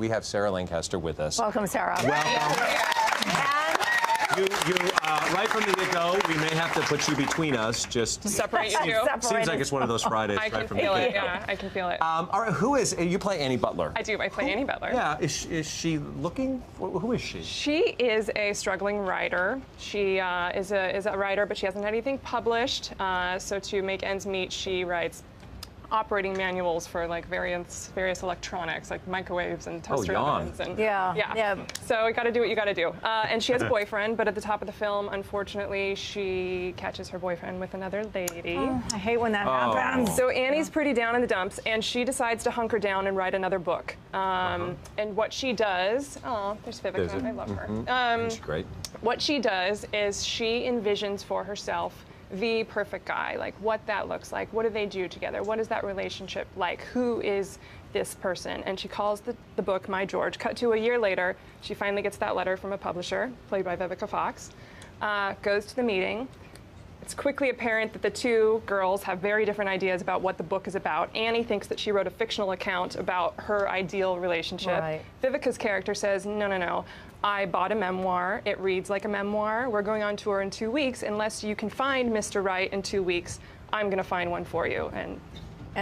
we have Sarah Lancaster with us. Welcome, Sarah. Welcome. You right from the get-go, we may have to put you between us, just separate you two. Seems like it's one of those Fridays. I can feel it. Yeah, I can feel it. All right, who is you play Annie Butler? I do. I play Annie Butler. Yeah, is she looking? Who is she? She is a struggling writer. She is a writer, but she hasn't had anything published. So to make ends meet, she writes operating manuals for like various electronics, like microwaves and toaster ovens. And yeah. So you got to do what you got to do. And she has a boyfriend, but at the top of the film, unfortunately, she catches her boyfriend with another lady. Oh, I hate when that happens. So Annie's pretty down in the dumps, and she decides to hunker down and write another book. And what she does, there's Vivica, I love her. She's great. What she does is she envisions for herself the perfect guy, like what that looks like, what do they do together, what is that relationship like, who is this person, and she calls the book My George. Cut to a year later, she finally gets that letter from a publisher, played by Vivica Fox, goes to the meeting. It's quickly apparent that the two girls have very different ideas about what the book is about. Annie thinks that she wrote a fictional account about her ideal relationship. Right. Vivica's character says, no, I bought a memoir. It reads like a memoir. We're going on tour in 2 weeks. Unless you can find Mr. Right in 2 weeks, I'm going to find one for you. And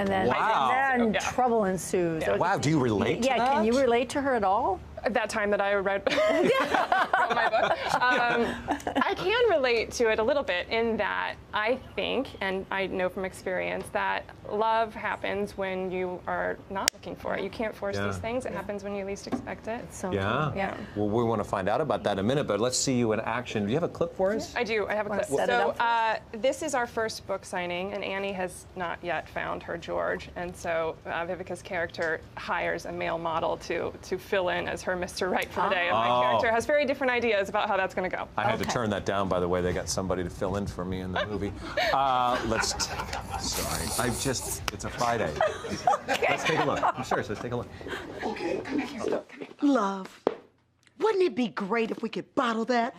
then trouble ensues. Yeah. Wow, do you relate to that? Yeah, can you relate to her at all? At that time that I read my book, I can relate to it a little bit in that I think, and I know from experience, that love happens when you are not looking for it. You can't force these things. It happens when you least expect it. So yeah. Well, we want to find out about that in a minute, but let's see you in action. Do you have a clip for us? I do. I have a clip. So this is our first book signing, and Annie has not yet found her George, and so Vivica's character hires a male model to fill in as her Mr. Right for the day, and my character has very different ideas about how that's going to go. I had to turn that down, by the way. They got somebody to fill in for me in the movie. Let's take sorry. It's a Friday. Let's take a look. I'm serious, let's take a look. Okay. Love, wouldn't it be great if we could bottle that?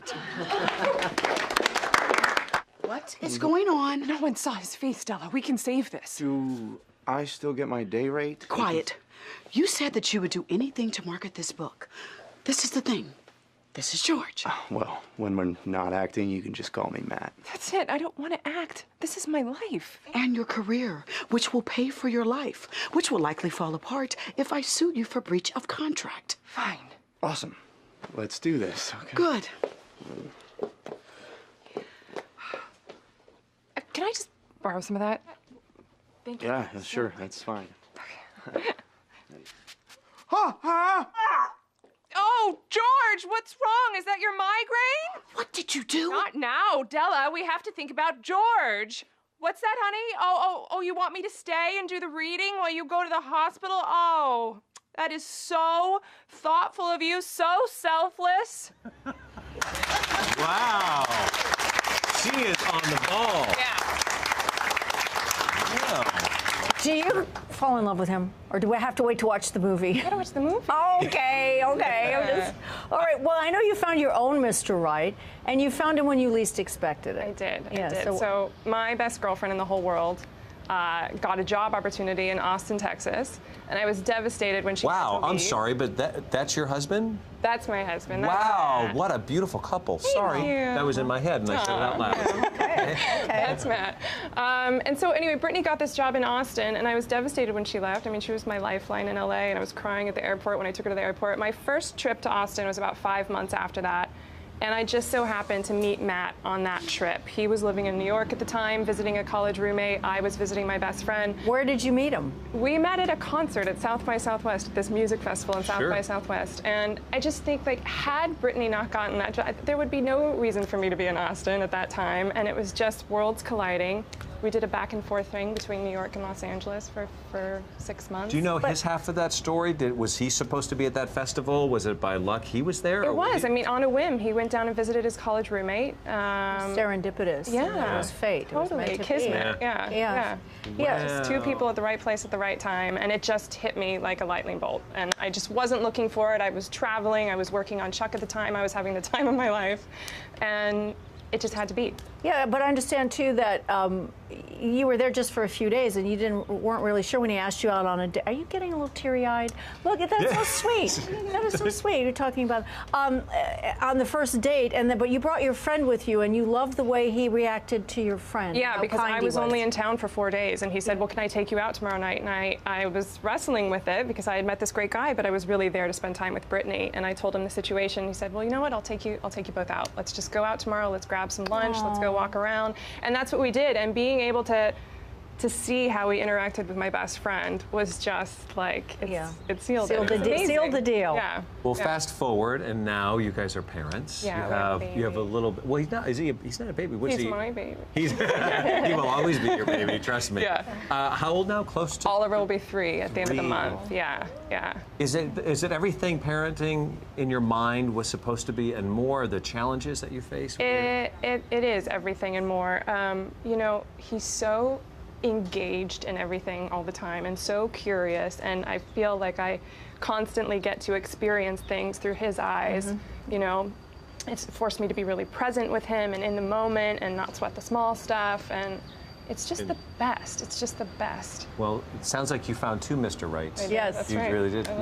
What is going on? No one saw his face, Della. We can save this. Do I still get my day rate? Quiet. You said that you would do anything to market this book. This is the thing. This is George. Well, when we're not acting, you can just call me Matt. That's it. I don't want to act. This is my life. And your career, which will pay for your life, which will likely fall apart if I sue you for breach of contract. Fine. Awesome. Let's do this, okay? Good. Can I just borrow some of that? Thank you. Yeah, sure. That's fine. Okay. Oh, George, what's wrong? Is that your migraine? What did you do? Not now, Della. We have to think about George. What's that, honey? Oh, you want me to stay and do the reading while you go to the hospital? Oh, that is so thoughtful of you, so selfless. Wow. She is on the ball. Yeah. Do you fall in love with him, or do we have to wait to watch the movie? You gotta watch the movie. Okay. All right, well, I know you found your own Mr. Right, and you found him when you least expected it. I did. Yeah, So my best girlfriend in the whole world got a job opportunity in Austin, Texas, and I was devastated when she had to leave. I'm sorry, but that's your husband? That's my husband. Wow, what a beautiful couple. Sorry, you. that was in my head, and I said it out loud. Okay. That's Matt. And so anyway, Brittany got this job in Austin, and I was devastated when she left. I mean, she was my lifeline in LA, and I was crying at the airport when I took her to the airport. My first trip to Austin was about 5 months after that. And I just so happened to meet Matt on that trip. He was living in New York at the time, visiting a college roommate. I was visiting my best friend. Where did you meet him? We met at a concert at South by Southwest, at this music festival in South by Southwest. And I just think, like, had Brittany not gotten that job, there would be no reason for me to be in Austin at that time. And it was just worlds colliding. We did a back and forth thing between New York and Los Angeles for 6 months. Do you know his half of that story? Was he supposed to be at that festival? Was it by luck he was there? It was. I mean, on a whim, he went down and visited his college roommate. Serendipitous. Yeah. It was fate. Totally. It was Kismet. Yeah. Just two people at the right place at the right time, and it just hit me like a lightning bolt. And I just wasn't looking for it. I was traveling. I was working on Chuck at the time. I was having the time of my life. And it just had to be. Yeah, but I understand too that you were there just for a few days and you weren't really sure when he asked you out on a date. Are you getting a little teary-eyed? Look, that's so sweet. That is so sweet. You're talking about on the first date, but you brought your friend with you, and you loved the way he reacted to your friend. Yeah, because I was only in town for 4 days, and he said, well, can I take you out tomorrow night? And I was wrestling with it because I had met this great guy, but I was really there to spend time with Brittany. And I told him the situation. He said, well, you know what? I'll take you both out. Let's just go out tomorrow. Let's grab some lunch. Let's go walk around. And that's what we did. And being able to see how he interacted with my best friend was just like, it sealed it. Sealed the deal. Yeah. Well, fast forward, and now you guys are parents. Yeah, you have a little bit. Well, he's not. He's not a baby. What's He's he? my baby. He will always be your baby. Trust me. Yeah. How old now? Close to. Oliver will be 3 at the end of the 3. month. Yeah. Is it everything parenting in your mind was supposed to be, and more the challenges that you face? It is everything and more. You know, he's so engaged in everything all the time and so curious, and I feel like I constantly get to experience things through his eyes. You know, it's forced me to be really present with him and in the moment and not sweat the small stuff, and it's just the best. It's just the best. Well, it sounds like you found 2 Mr. Rights. Yes. That's You right. really did.